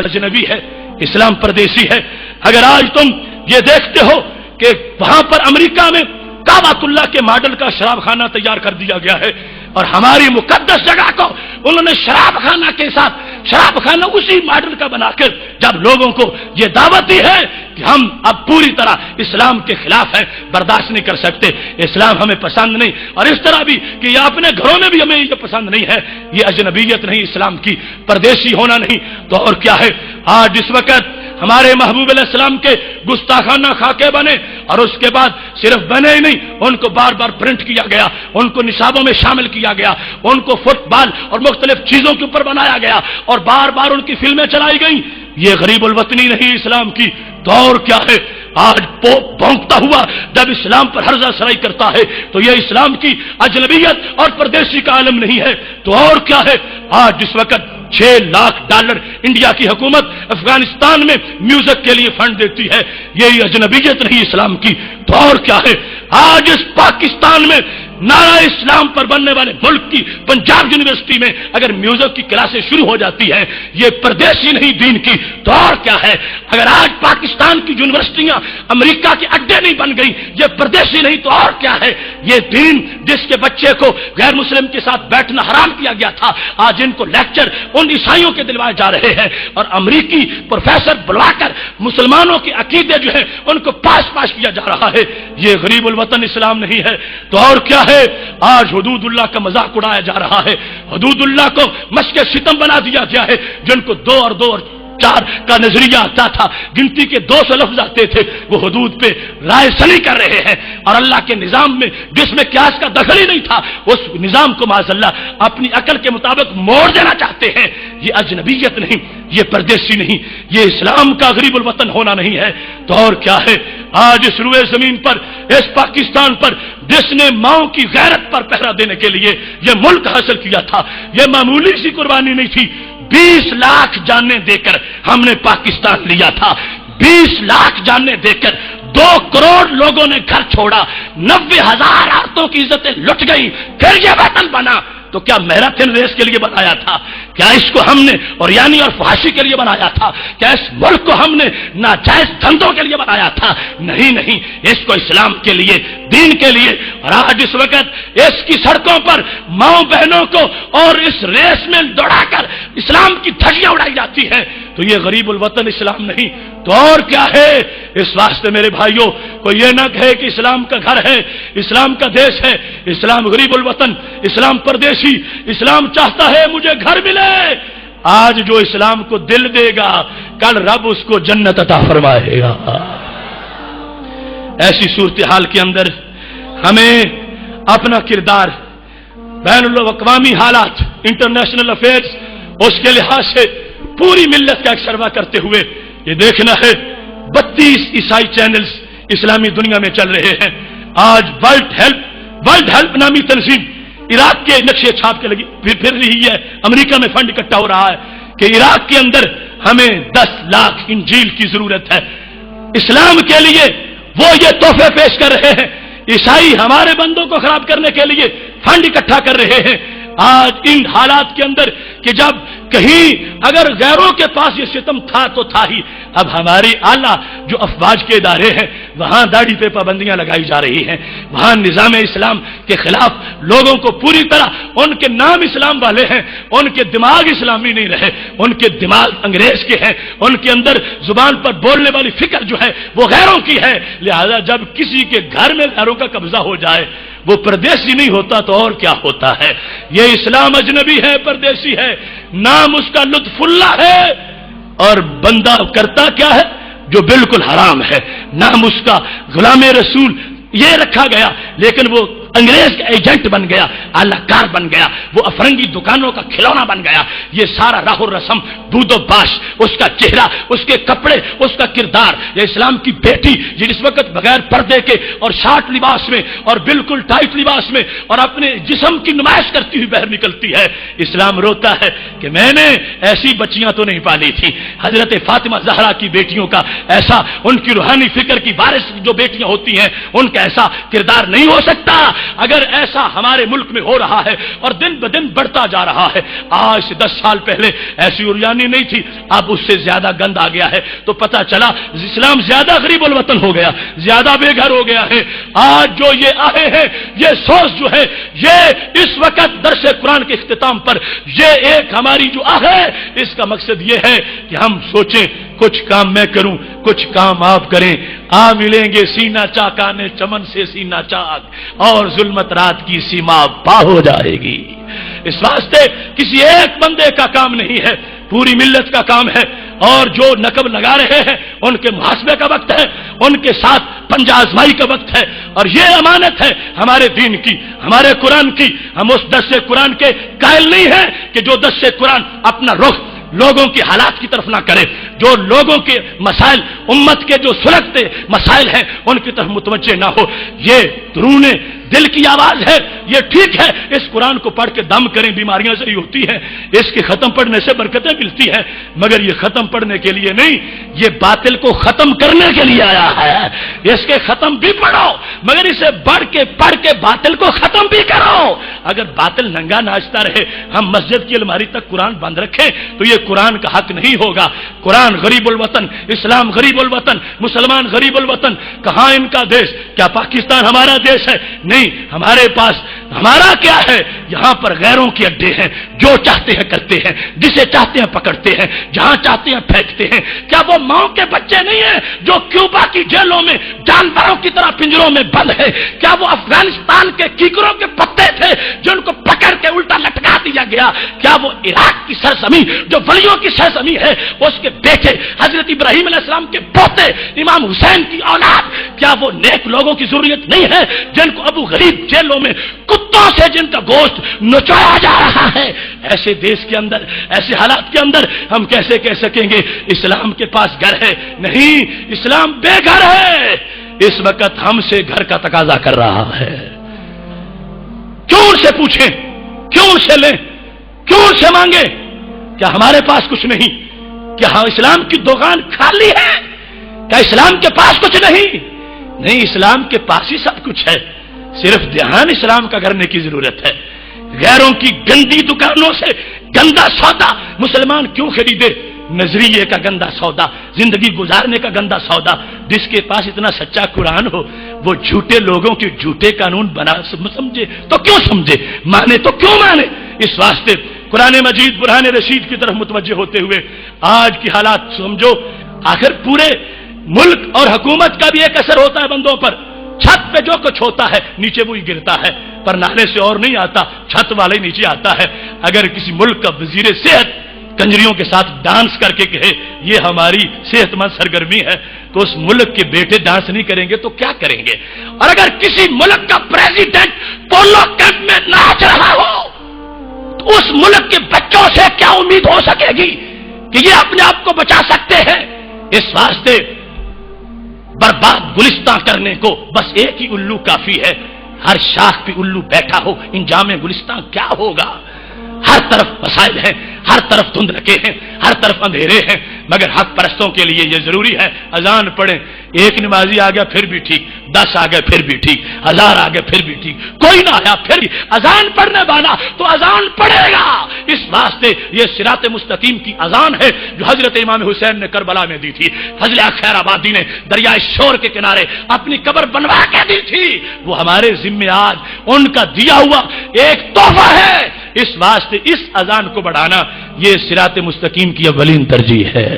اجنبی ہے، اسلام پردیسی ہے۔ اگر آج تم یہ دیکھتے ہو کہ وہاں پر امریکہ میں کعبۃ اللہ کے ماڈل کا شراب خانہ تیار کر دیا گیا ہے، اور ہماری مقدس جگہ کو انہوں نے شراب خانہ کے ساتھ شراب خانہ اسی ماڈل کا بنا کر جب لوگوں کو یہ دعوت دی ہے کہ ہم اب پوری طرح اسلام کے خلاف ہیں، برداشت نہیں کر سکتے، اسلام ہمیں پسند نہیں، اور اس طرح بھی کہ یہ اپنے گھروں میں بھی ہمیں یہ پسند نہیں ہے، یہ اجنبیت نہیں اسلام کی، پردیسی ہونا نہیں، تو اور کیا ہے؟ آج اس وقت ہمارے محبوب علیہ السلام کے گستاخانہ خاکے بنے، اور اس کے بعد صرف بنے ہی نہیں، ان کو بار بار پرنٹ کیا گیا، ان کو نصابوں میں شامل کیا گیا، ان کو فٹ بال اور مختلف چیزوں کے اوپر بنایا گیا، اور بار بار ان کی فلمیں چلائی گئیں۔ یہ غریب الوطنی نہیں اسلام کی، تو اور کیا ہے؟ آج پوپ بھونکتا ہوا جب اسلام پر ہرزہ سرائی کرتا ہے تو یہ اسلام کی اجنبیت اور پردیسی کا عالم نہیں ہے، تو اور کیا ہے؟ آج جس وقت $6 لاکھ انڈیا کی حکومت افغانستان میں میوزک کے لیے فنڈ دیتی ہے، یہی اجنبیت نہیں اسلام کی، تو اور کیا ہے؟ آج اس پاکستان میں نعرہ اسلام پر بننے والے ملک کی پنجاب یونیورسٹی میں اگر میوزک کی کلاسیں شروع ہو جاتی ہیں، یہ پردیسی نہیں دین کی، تو اور کیا ہے؟ اگر آج پاکستان کی یونیورسٹیاں امریکہ کے اڈے نہیں بن گئی، یہ پردیسی نہیں، تو اور کیا ہے؟ یہ دین جس کے بچے کو غیر مسلم کے ساتھ بیٹھنا حرام کیا گیا تھا، آج ان کو لیکچر ان عیسائیوں کے دلوائے جا رہے ہیں، اور امریکی پروفیسر بلوا کر مسلمانوں کے عقیدے جو ہیں ان کو پاس کیا جا رہا ہے۔ یہ غریب الوطن اسلام نہیں ہے، تو اور کیا ہے؟ آج حدود اللہ کا مذاق اڑایا جا رہا ہے، حدود اللہ کو مشق ستم بنا دیا گیا ہے، جن کو 2 اور 2 اور 4 کا نظریہ آتا تھا، گنتی کے 200 لفظ آتے تھے، وہ حدود پہ رائے سنی کر رہے ہیں، اور اللہ کے نظام میں جس میں قیاس کا دخل ہی نہیں تھا، اس نظام کو معاذ اللہ اپنی عقل کے مطابق موڑ دینا چاہتے ہیں۔ یہ اجنبیت نہیں، یہ پردیسی نہیں، یہ اسلام کا غریب الوطن ہونا نہیں ہے، تو اور کیا ہے؟ آج اس روئے زمین پر، اس پاکستان پر، جس نے ماؤں کی غیرت پر پہرا دینے کے لیے یہ ملک حاصل کیا تھا، یہ معمولی سی قربانی نہیں تھی، 20 لاکھ جانیں دے کر ہم نے پاکستان لیا تھا، 20 لاکھ جانیں دے کر 2 کروڑ لوگوں نے گھر چھوڑا، 90,000 عورتوں کی عزتیں لٹ گئی، پھر یہ وطن بنا۔ تو کیا میراتھن ریس کے لیے بنایا تھا؟ کیا اس کو ہم نے اور یعنی اور فحاشی کے لیے بنایا تھا؟ کیا اس ملک کو ہم نے ناجائز دھندوں کے لیے بنایا تھا؟ نہیں نہیں، اس کو اسلام کے لیے، دین کے لیے۔ اور آج اس وقت اس کی سڑکوں پر ماؤں بہنوں کو اور اس ریس میں دوڑا کر اسلام کی دھجیاں اڑائی جاتی ہیں، تو یہ غریب الوطن اسلام نہیں، تو اور کیا ہے؟ اس واسطے میرے بھائیوں کو یہ نہ کہے کہ اسلام کا گھر ہے، اسلام کا دیش ہے، اسلام غریب الوطن، اسلام پردیسی، اسلام چاہتا ہے مجھے گھر ملے۔ آج جو اسلام کو دل دے گا، کل رب اس کو جنت عطا فرمائے گا۔ ایسی صورتحال کے اندر ہمیں اپنا کردار بین الاقوامی حالات، انٹرنیشنل افیئرز، اس کے لحاظ سے پوری ملت کا ایک سروا کرتے ہوئے یہ دیکھنا ہے 32 عیسائی چینلز اسلامی دنیا میں چل رہے ہیں۔ آج ورلڈ ہیلپ نامی تنظیم عراق کے نقشے چھاپ کے لگی پھر رہی ہے، امریکہ میں فنڈ اکٹھا ہو رہا ہے کہ عراق کے اندر ہمیں 10 لاکھ انجیل کی ضرورت ہے اسلام کے لیے۔ وہ یہ تحفے پیش کر رہے ہیں، عیسائی ہمارے بندوں کو خراب کرنے کے لیے فنڈ اکٹھا کر رہے ہیں۔ آج ان حالات کے اندر کہ جب کہیں اگر غیروں کے پاس یہ ستم تھا تو تھا ہی، اب ہماری اعلیٰ جو افواج کے ادارے ہیں وہاں داڑھی پہ پابندیاں لگائی جا رہی ہیں، وہاں نظام اسلام کے خلاف لوگوں کو پوری طرح، ان کے نام اسلام والے ہیں، ان کے دماغ اسلامی نہیں رہے، ان کے دماغ انگریز کے ہیں، ان کے اندر زبان پر بولنے والی فکر جو ہے وہ غیروں کی ہے۔ لہذا جب کسی کے گھر میں غیروں کا قبضہ ہو جائے وہ پردیسی نہیں ہوتا تو اور کیا ہوتا ہے؟ یہ اسلام اجنبی ہے، پردیسی ہے، نام اس کا لطف اللہ ہے، اور بندہ کرتا کیا ہے؟ جو بالکل حرام ہے۔ نام اس کا غلام رسول یہ رکھا گیا، لیکن وہ انگریز کا ایجنٹ بن گیا، اعلی کار بن گیا، وہ افرنگی دکانوں کا کھلونا بن گیا۔ یہ سارا راہ و رسم، بود و باش، اس کا چہرہ، اس کے کپڑے، اس کا کردار، یہ اسلام کی بیٹی یہ اس وقت بغیر پردے کے اور شارٹ لباس میں اور بالکل ٹائٹ لباس میں اور اپنے جسم کی نمائش کرتی ہوئی باہر نکلتی ہے۔ اسلام روتا ہے کہ میں نے ایسی بچیاں تو نہیں پالی تھی، حضرت فاطمہ زہرا کی بیٹیوں کا ایسا، ان کی روحانی فکر کی وارث جو بیٹیاں ہوتی ہیں ان کا ایسا کردار نہیں ہو سکتا۔ اگر ایسا ہمارے ملک میں ہو رہا ہے اور دن بدن بڑھتا جا رہا ہے. آج سے 10 سال پہلے ایسی اریانی نہیں تھی, اب اس سے زیادہ گند آ گیا ہے. تو پتہ چلا اسلام زیادہ غریب الوطن ہو گیا, زیادہ بے گھر ہو گیا ہے. آج جو یہ آئے ہیں, یہ سوچ جو ہے, یہ اس وقت درس قرآن کے اختتام پر یہ ایک ہماری جو ہے, اس کا مقصد یہ ہے کہ ہم سوچیں کچھ کام میں کروں, کچھ کام آپ کریں. ملیں گے سینہ چاکانے چمن سے سینہ چاک, اور ظلمت رات کی سیما پا ہو جائے گی. اس واسطے کسی ایک بندے کا کام نہیں ہے, پوری ملت کا کام ہے. اور جو نقب لگا رہے ہیں ان کے محاسبے کا وقت ہے, ان کے ساتھ پنجہ آزمائی کا وقت ہے. اور یہ امانت ہے ہمارے دین کی, ہمارے قرآن کی. ہم اس درس قرآن کے قائل نہیں ہیں کہ جو درس قرآن اپنا رخ لوگوں کے حالات کی طرف نہ کرے, جو لوگوں کے مسائل, امت کے جو سلگتے مسائل ہیں ان کی طرف متوجہ نہ ہو. یہ درون دل کی آواز ہے, یہ ٹھیک ہے. اس قرآن کو پڑھ کے دم کریں, بیماریاں صحیح ہوتی ہیں, اس کے ختم پڑھنے سے برکتیں ملتی ہیں, مگر یہ ختم پڑھنے کے لیے نہیں, یہ باطل کو ختم کرنے کے لیے آیا ہے. اس کے ختم بھی پڑھو, مگر اسے پڑھ کے باطل کو ختم بھی کرو. اگر باطل ننگا ناچتا رہے, ہم مسجد کی الماری تک قرآن بند رکھیں تو یہ قرآن کا حق نہیں ہوگا. قرآن غریب الوطن, اسلام غریب الوطن, مسلمان غریب الوطن. کہاں ان کا دیش؟ کیا پاکستان ہمارا دیش ہے؟ نہیں, ہمارے پاس ہمارا کیا ہے؟ یہاں پر غیروں کے اڈے ہیں, جو چاہتے ہیں کرتے ہیں, جسے چاہتے ہیں پکڑتے ہیں, جہاں چاہتے ہیں پھینکتے ہیں. کیا وہ ماؤں کے بچے نہیں ہیں جو کیوبا کی جیلوں میں جانوروں کی طرح پنجروں میں بند ہے؟ کیا وہ افغانستان کے کیکروں کے پتے تھے جن کو پکڑ کے الٹا لٹکا دیا گیا؟ کیا وہ عراق کی سرزمین جو ولیوں کی سرزمین ہے, اس کے بیٹے حضرت ابراہیم علیہ السلام کے پوتے امام حسین کی اولاد, کیا وہ نیک لوگوں کی ضروریت نہیں ہے جن کو ابو غریب جیلوں میں کتوں سے جن کا گوشت نچویا جا رہا ہے؟ ایسے دیش کے اندر, ایسے حالات کے اندر ہم کیسے کہہ سکیں گے اسلام کے پاس گھر ہے؟ نہیں, اسلام بے گھر ہے. اس وقت ہم سے گھر کا تقاضا کر رہا ہے. کیوں ان سے پوچھیں, کیوں ان سے لیں, کیوں ان سے مانگے؟ کیا ہمارے پاس کچھ نہیں؟ کیا اسلام کی دکان خالی ہے؟ کیا اسلام کے پاس کچھ نہیں؟ نہیں, اسلام کے پاس ہی سب کچھ ہے, صرف دھیان اسلام کا کرنے کی ضرورت ہے. غیروں کی گندی دکانوں سے گندا سودا مسلمان کیوں خریدے؟ نظریے کا گندا سودا, زندگی گزارنے کا گندا سودا. جس کے پاس اتنا سچا قرآن ہو وہ جھوٹے لوگوں کے جھوٹے قانون بنا سمجھے تو کیوں سمجھے, مانے تو کیوں مانے. اس واسطے قرآن مجید برہان رشید کی طرف متوجہ ہوتے ہوئے آج کی حالات سمجھو. آخر پورے ملک اور حکومت کا بھی ایک اثر ہوتا ہے بندوں پر. چھت پہ جو کچھ ہوتا ہے نیچے وہی گرتا ہے, پر نالے سے اور نہیں آتا, چھت والے نیچے آتا ہے. اگر کسی ملک کا وزیر صحت کنجریوں کے ساتھ ڈانس کر کے کہے یہ ہماری صحت مند سرگرمی ہے, تو اس ملک کے بیٹے ڈانس نہیں کریں گے تو کیا کریں گے؟ اور اگر کسی ملک کا پریزیڈنٹ پولو کیمپ میں ناچ رہا ہو تو اس ملک کے بچوں سے کیا امید ہو سکے گی کہ یہ اپنے آپ کو بچا سکتے ہیں؟ اس واسطے برباد گلستان کرنے کو بس ایک ہی الو کافی ہے. ہر شاخ پہ الو بیٹھا ہو, انجام گلستان کیا ہوگا؟ ہر طرف مسائل ہیں, ہر طرف دھندلکے ہیں, ہر طرف اندھیرے ہیں, مگر حق پرستوں کے لیے یہ ضروری ہے اذان پڑھیں. ایک نمازی آ گیا پھر بھی ٹھیک, 10 آ گئے پھر بھی ٹھیک, 1000 آ گئے پھر بھی ٹھیک, کوئی نہ آیا پھر بھی اذان پڑھنے والا تو اذان پڑھے گا. اس واسطے یہ صراط مستقیم کی اذان ہے جو حضرت امام حسین نے کربلا میں دی تھی, فضل خیر آبادی نے دریائے شور کے کنارے اپنی قبر بنوا کے دی تھی. وہ ہمارے ذمہ آج ان کا دیا ہوا ایک تحفہ ہے. اس واسطے اس اذان کو بڑھانا یہ صراط مستقیم کی اولین ترجیح ہے.